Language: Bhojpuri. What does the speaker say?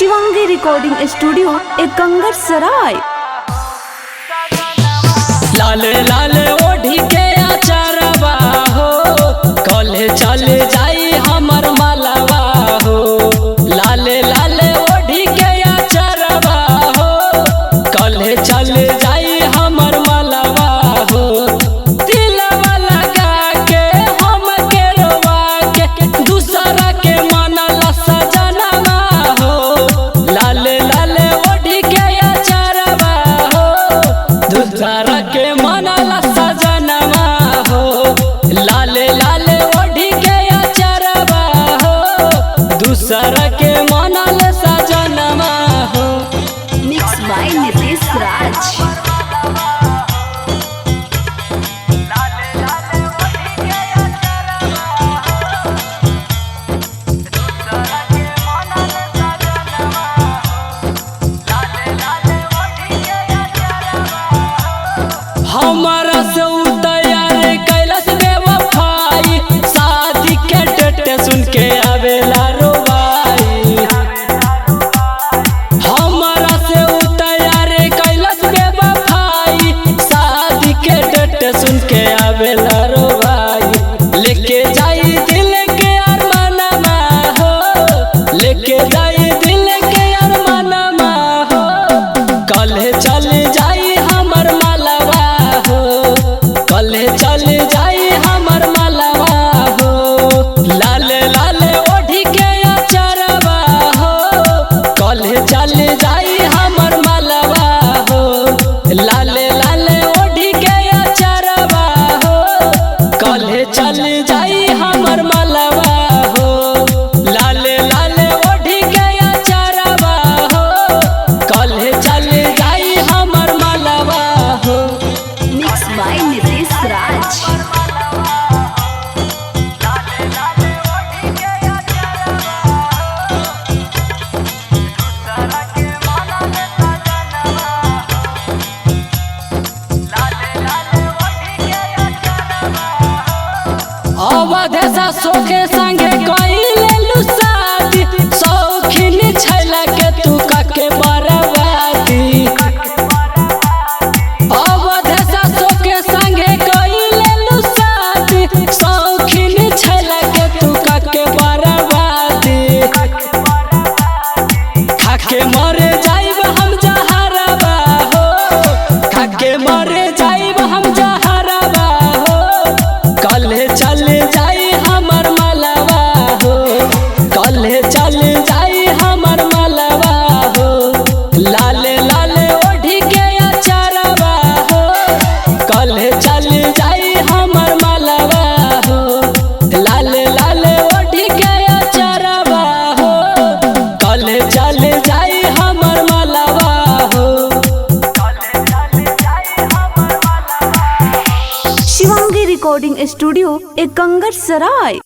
शिवांगी रिकॉर्डिंग स्टूडियो एकंगर सराय। लाले लाले ओढ़ी के आचारवा हो, कले चले जाई हमर मालवा हो। लाले लाले ओढ़ी के आचारवा हो, कले चले जाई हमर मालवा हो। दिलवा लगा के हम के रोवा के दूसरा के मनला सजनवा हो। लाले लाले ओढ़ी के आचारवा हो, दूसरा के मनला सजनवा हो। लाले लाले ओढ़ी के आचारवा हो, दूसरा के मनल सजनवा हो। मिक्स बाय नितेश राज। हमारा से तैयार कैलस बेवफाई, शादी के डेट सुन के आवेला रोवाई। हमारा से तैयार कैलस बेवफाई, शादी के डेट सुन के आवेला रोवाई। लेके जाई दिल के अरमानमा हो, लेके जाई दिल के अरमानमा हो। कल चल जाई हमर मालवा हो, कले चल जाई हमर मालवा हो। लाले लाले ओढ़ी के आचारवा हो, कले चल जाई हमर मालवा हो। लाले लाले ओढ़ी के आचारवा हो, कले चल जाई हमर मालवा हो। लाले लाले ओढ़ी के आचारवा हो, कले चल जाई हमर मालवा हो। मिक्स बाय नितेश राज। अवधेशा सोखे संगे कइले शादी, शौकीन छैला के तू काके बरबादी। अवधेशा सोखे संगे कइले शादी, शौकीन छैला के तू काके बरबादी। खाके मरे जाइब हम जहरवा हो, खाके मरे जाइब हम जहरवा हो। कले चल जाई हमर मालवा हो, कले चल जाई हमर मालवा हो। लाले लाले ओढ़ी के आचारवा हो, कले चल जाई हमर मालवा हो। लाले लाले ओढ़ी के आचारवा हो, कले चल जाई हमर मालवा हो। शिवांगी रिकॉर्डिंग स्टूडियो एकंगर सराय।